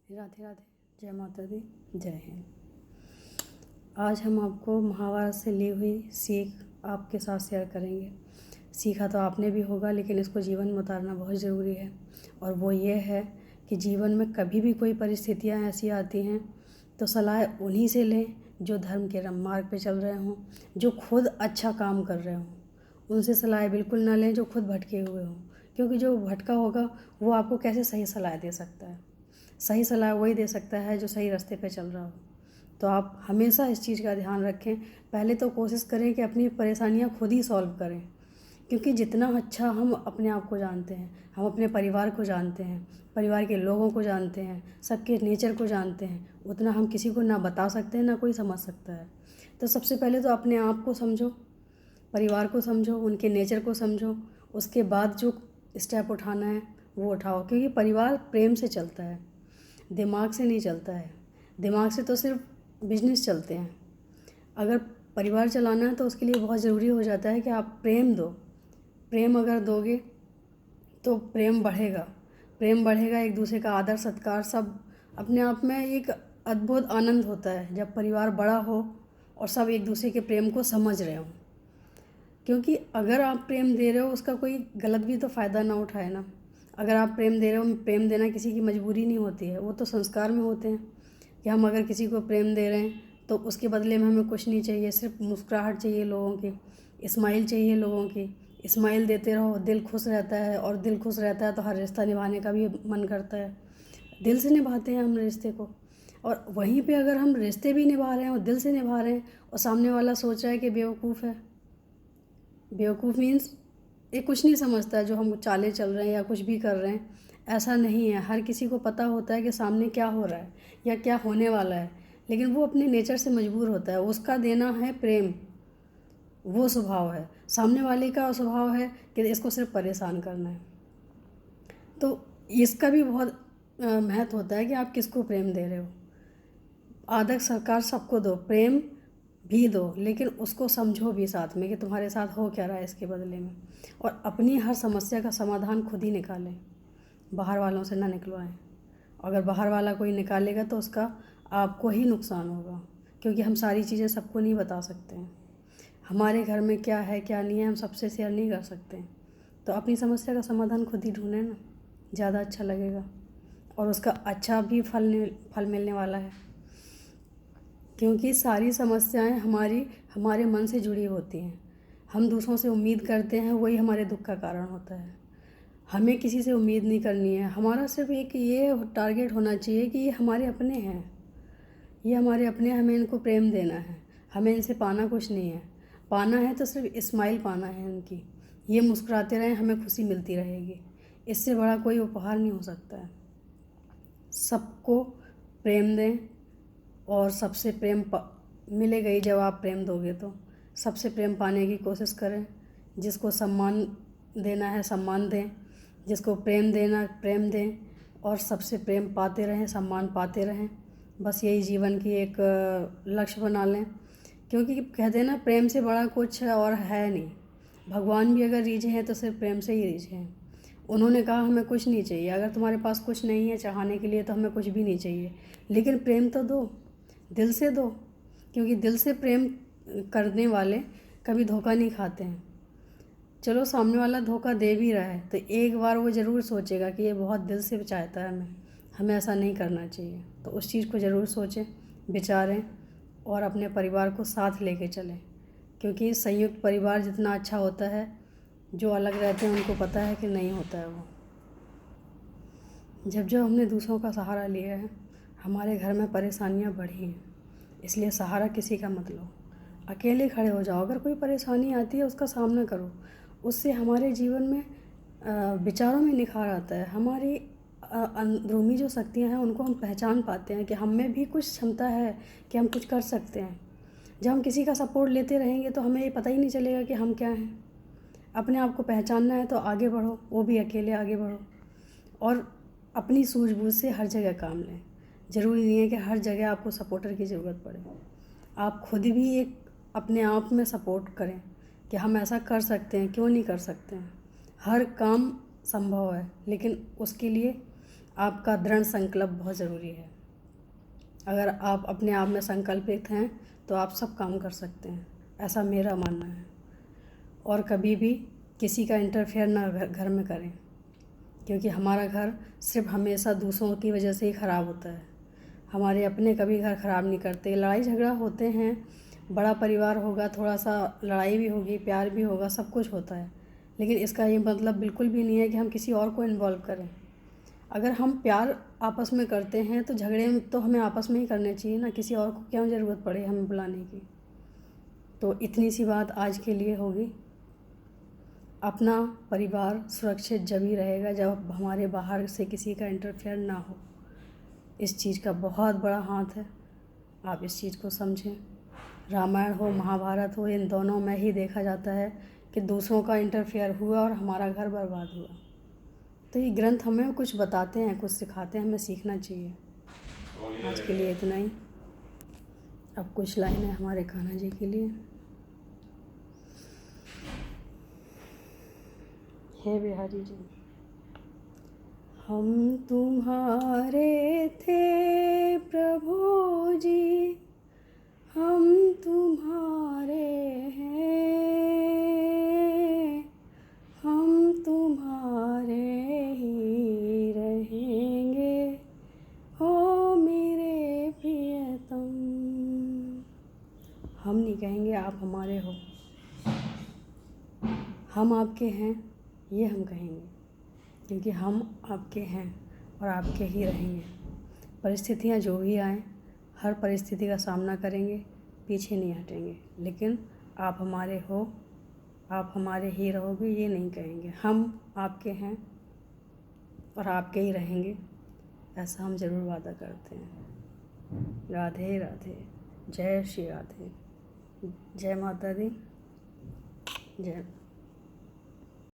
राधे राधे। जय माता दी, जय हिंद। आज हम आपको महाभारत से ली हुई सीख आपके साथ शेयर करेंगे। सीखा तो आपने भी होगा, लेकिन इसको जीवन में उतारना बहुत ज़रूरी है। और वो ये है कि जीवन में कभी भी कोई परिस्थितियाँ ऐसी आती हैं तो सलाह उन्हीं से लें जो धर्म के मार्ग पे चल रहे हों, जो खुद अच्छा काम कर रहे हों। उनसे सलाह बिल्कुल ना लें जो खुद भटके हुए हों, क्योंकि जो भटका होगा वो आपको कैसे सही सलाह दे सकता है। सही सलाह वही दे सकता है जो सही रास्ते पे चल रहा हो। तो आप हमेशा इस चीज़ का ध्यान रखें। पहले तो कोशिश करें कि अपनी परेशानियां खुद ही सॉल्व करें, क्योंकि जितना अच्छा हम अपने आप को जानते हैं, हम अपने परिवार को जानते हैं, परिवार के लोगों को जानते हैं, सबके नेचर को जानते हैं, उतना हम किसी को ना बता सकते हैं, ना कोई समझ सकता है। तो सबसे पहले तो अपने आप को समझो, परिवार को समझो, उनके नेचर को समझो। उसके बाद जो स्टेप उठाना है वो उठाओ, क्योंकि परिवार प्रेम से चलता है, दिमाग से नहीं चलता है। दिमाग से तो सिर्फ बिजनेस चलते हैं। अगर परिवार चलाना है तो उसके लिए बहुत ज़रूरी हो जाता है कि आप प्रेम दो। प्रेम अगर दोगे तो प्रेम बढ़ेगा। प्रेम बढ़ेगा, एक दूसरे का आदर सत्कार सब अपने आप में एक अद्भुत आनंद होता है जब परिवार बड़ा हो और सब एक दूसरे के प्रेम को समझ रहे हों। क्योंकि अगर आप प्रेम दे रहे हो, उसका कोई गलत भी तो फ़ायदा ना उठाए ना। अगर आप प्रेम दे रहे हो, प्रेम देना किसी की मजबूरी नहीं होती है, वो तो संस्कार में होते हैं कि हम अगर किसी को प्रेम दे रहे हैं तो उसके बदले में हमें कुछ नहीं चाहिए, सिर्फ मुस्कुराहट चाहिए लोगों की, स्माइल चाहिए लोगों की। स्माइल देते रहो, दिल खुश रहता है, और दिल खुश रहता है तो हर रिश्ता निभाने का भी मन करता है। दिल से निभाते हैं हम रिश्ते को। और वहीं पे अगर हम रिश्ते भी निभा रहे हैं और दिल से निभा रहे हैं और सामने वाला सोच रहा है कि बेवकूफ़ है, बेवकूफ़ मीन्स ये कुछ नहीं समझता है जो हम चाले चल रहे हैं या कुछ भी कर रहे हैं, ऐसा नहीं है। हर किसी को पता होता है कि सामने क्या हो रहा है या क्या होने वाला है, लेकिन वो अपने नेचर से मजबूर होता है। उसका देना है प्रेम, वो स्वभाव है। सामने वाले का स्वभाव है कि इसको सिर्फ परेशान करना है। तो इसका भी बहुत महत्व होता है कि आप किसको प्रेम दे रहे हो। आदर सत्कार सबको दो, प्रेम भी दो, लेकिन उसको समझो भी साथ में कि तुम्हारे साथ हो क्या रहा है इसके बदले में। और अपनी हर समस्या का समाधान खुद ही निकालें, बाहर वालों से ना निकलवाएं। अगर बाहर वाला कोई निकालेगा तो उसका आपको ही नुकसान होगा, क्योंकि हम सारी चीज़ें सबको नहीं बता सकते हैं। हमारे घर में क्या है क्या नहीं है हम सबसे शेयर नहीं कर सकते हैं। तो अपनी समस्या का समाधान खुद ही ढूंढें ना, ज़्यादा अच्छा लगेगा और उसका अच्छा भी फल मिलने वाला है। क्योंकि सारी समस्याएं हमारे मन से जुड़ी होती हैं। हम दूसरों से उम्मीद करते हैं, वही हमारे दुख का कारण होता है। हमें किसी से उम्मीद नहीं करनी है। हमारा सिर्फ एक ये टारगेट होना चाहिए कि ये हमारे अपने हैं, ये हमारे अपने, हमें इनको प्रेम देना है, हमें इनसे पाना कुछ नहीं है। पाना है तो सिर्फ स्माइल पाना है इनकी, ये मुस्कुराते रहें, हमें खुशी मिलती रहेगी। इससे बड़ा कोई उपहार नहीं हो सकता है। सबको प्रेम दें, और सबसे प्रेम मिलेगा ही जब आप प्रेम दोगे। तो सबसे प्रेम पाने की कोशिश करें। जिसको सम्मान देना है सम्मान दें, जिसको प्रेम देना प्रेम दें, और सबसे प्रेम पाते रहें, सम्मान पाते रहें। बस यही जीवन की एक लक्ष्य बना लें, क्योंकि कहते हैं ना, प्रेम से बड़ा कुछ और है नहीं। भगवान भी अगर रीझे हैं तो सिर्फ प्रेम से ही रीझे हैं। उन्होंने कहा हमें कुछ नहीं चाहिए। अगर तुम्हारे पास कुछ नहीं है चाहने के लिए तो हमें कुछ भी नहीं चाहिए, लेकिन प्रेम तो दो, दिल से दो। क्योंकि दिल से प्रेम करने वाले कभी धोखा नहीं खाते हैं। चलो सामने वाला धोखा दे भी रहा है तो एक बार वो ज़रूर सोचेगा कि ये बहुत दिल से चाहता है हमें ऐसा नहीं करना चाहिए। तो उस चीज़ को ज़रूर सोचें, विचारें, और अपने परिवार को साथ लेके चलें। क्योंकि संयुक्त परिवार जितना अच्छा होता है, जो अलग रहते हैं उनको पता है कि नहीं होता है वो। जब जब हमने दूसरों का सहारा लिया है, हमारे घर में परेशानियां बढ़ी हैं। इसलिए सहारा किसी का मत लो, अकेले खड़े हो जाओ। अगर कोई परेशानी आती है उसका सामना करो। उससे हमारे जीवन में विचारों में निखार आता है। हमारी अंदरूनी जो शक्तियां हैं उनको हम पहचान पाते हैं कि हम में भी कुछ क्षमता है कि हम कुछ कर सकते हैं। जब हम किसी का सपोर्ट लेते रहेंगे तो हमें ये पता ही नहीं चलेगा कि हम क्या हैं। अपने आप को पहचानना है तो आगे बढ़ो, वो भी अकेले आगे बढ़ो, और अपनी सूझबूझ से हर जगह काम लें। ज़रूरी नहीं है कि हर जगह आपको सपोर्टर की ज़रूरत पड़े। आप खुद भी एक अपने आप में सपोर्ट करें कि हम ऐसा कर सकते हैं, क्यों नहीं कर सकते हैं। हर काम संभव है, लेकिन उसके लिए आपका दृढ़ संकल्प बहुत ज़रूरी है। अगर आप अपने आप में संकल्पित हैं तो आप सब काम कर सकते हैं, ऐसा मेरा मानना है। और कभी भी किसी का इंटरफेयर ना घर में करें, क्योंकि हमारा घर सिर्फ हमेशा दूसरों की वजह से ही ख़राब होता है। हमारे अपने कभी घर ख़राब नहीं करते। लड़ाई झगड़ा होते हैं, बड़ा परिवार होगा, थोड़ा सा लड़ाई भी होगी, प्यार भी होगा, सब कुछ होता है, लेकिन इसका ये मतलब बिल्कुल भी नहीं है कि हम किसी और को इन्वॉल्व करें। अगर हम प्यार आपस में करते हैं तो झगड़े तो हमें आपस में ही करने चाहिए ना, किसी और को क्यों ज़रूरत पड़े हमें बुलाने की। तो इतनी सी बात आज के लिए होगी। अपना परिवार सुरक्षित जब ही रहेगा जब हमारे बाहर से किसी का इंटरफेयर ना हो। इस चीज़ का बहुत बड़ा हाथ है, आप इस चीज़ को समझें। रामायण हो, महाभारत हो, इन दोनों में ही देखा जाता है कि दूसरों का इंटरफेयर हुआ और हमारा घर बर्बाद हुआ। तो ये ग्रंथ हमें कुछ बताते हैं, कुछ सिखाते हैं, हमें सीखना चाहिए। आज के लिए इतना ही। अब कुछ लाइन है हमारे कान्हा जी के लिए। हे बिहारी जी, हम तुम्हारे थे प्रभु जी, हम तुम्हारे हैं, हम तुम्हारे ही रहेंगे, हो मेरे प्रियतम। हम नहीं कहेंगे आप हमारे हो, हम आपके हैं ये हम कहेंगे, क्योंकि हम आपके हैं और आपके ही रहेंगे। परिस्थितियाँ जो भी आएँ, हर परिस्थिति का सामना करेंगे, पीछे नहीं हटेंगे, लेकिन आप हमारे हो, आप हमारे ही रहोगे ये नहीं कहेंगे। हम आपके हैं और आपके ही रहेंगे, ऐसा हम ज़रूर वादा करते हैं। राधे राधे, जय श्री राधे, जय माता दी, जय।